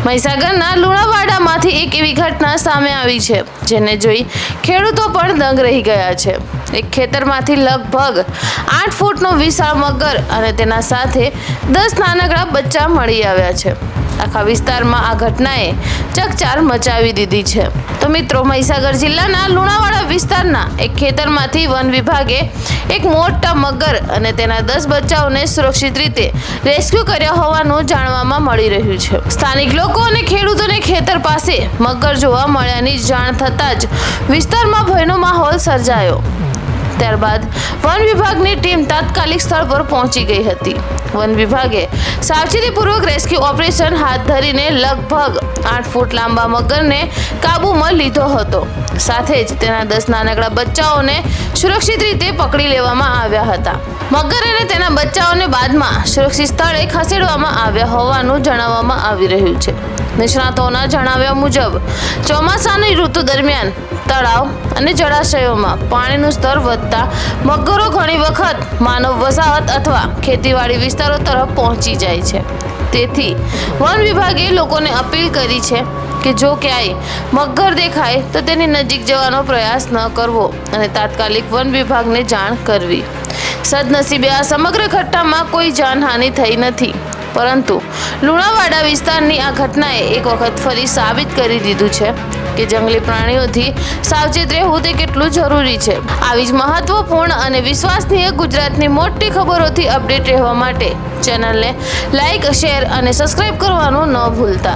મહીસાગરના લુણાવાડામાંથી એક એવી ઘટના સામે આવી છે જેને જોઈ ખેડૂતો પણ દંગ રહી ગયા છે। એક ખેતરમાંથી લગભગ 8 ફૂટનો વિશાળ મગર અને તેના સાથે 10 નાનકડા બચ્ચા મળી આવ્યા છે। આખા વિસ્તારમાં આ ઘટનાએ ચકચાર મચાવી દીધી છે। તો મિત્રો, મહીસાગર જિલ્લાના લુણાવાડા વિસ્તારના એક ખેતરમાંથી વન વિભાગે એક મોટા મગર અને તેના 10 બચ્ચાઓને સુરક્ષિત રીતે રેસ્ક્યુ કર્યા હોવાનું જાણવામાં મળી રહ્યું છે। સ્થાનિક લોકો અને ખેડૂતોને ખેતર પાસે મગર જોવા મળ્યાની જાણ થતાં જ વિસ્તારમાં ભયનો માહોલ સર્જાયો। ત્યારબાદ વન વિભાગની ટીમ તાત્કાલિક સ્થળ પર પહોંચી ગઈ હતી। વન વિભાગે સાવચેતીપૂર્વક રેસ્ક્યુ ઓપરેશન હાથ ધરીને લગભગ 8 ફૂટ લાંબા મગરને કાબૂમાં લીધો હતો। સાથે જ તેના 10 નાનકડા બચ્ચાઓને સુરક્ષિત રીતે પકડી લેવામાં આવ્યા હતા। મગર અને તેના બચ્ચાઓને બાદમાં સુરક્ષિત સ્થળે ખસેડવામાં આવ્યા હોવાનું જણાવવામાં આવી રહ્યું છે। નિષ્ણાતોના જણાવ્યા મુજબ ચોમાસાની ઋતુ દરમિયાન તળાવ અને જળાશયોમાં પાણીનું સ્તર વધતા મગરો ઘણી વખત માનવ વસાહત અથવા ખેતીવાડી વિસ્તારો તરફ પહોંચી જાય છે। તેથી વન વિભાગે લોકોને અપીલ કરી છે કે જો ક્યાંય મગર દેખાય તો તેની નજીક જવાનો પ્રયાસ ન કરવો અને તાત્કાલિક વન વિભાગને જાણ કરવી। સદનસીબે આ સમગ્ર ઘટનામાં કોઈ જાનહાનિ થઈ નથી, પરંતુ લુણાવાડા વિસ્તારની આ ઘટનાએ એક વખત ફરી સાબિત કરી દીધું છે કે જંગલી પ્રાણીઓથી સાવચેત રહેવું તે કેટલું જરૂરી છે। આવી જ મહત્વપૂર્ણ અને વિશ્વસનીય ગુજરાતની મોટી ખબરોથી અપડેટ રહેવા માટે ચેનલને લાઇક, શેર અને સબસ્ક્રાઇબ કરવાનું ન ભૂલતા।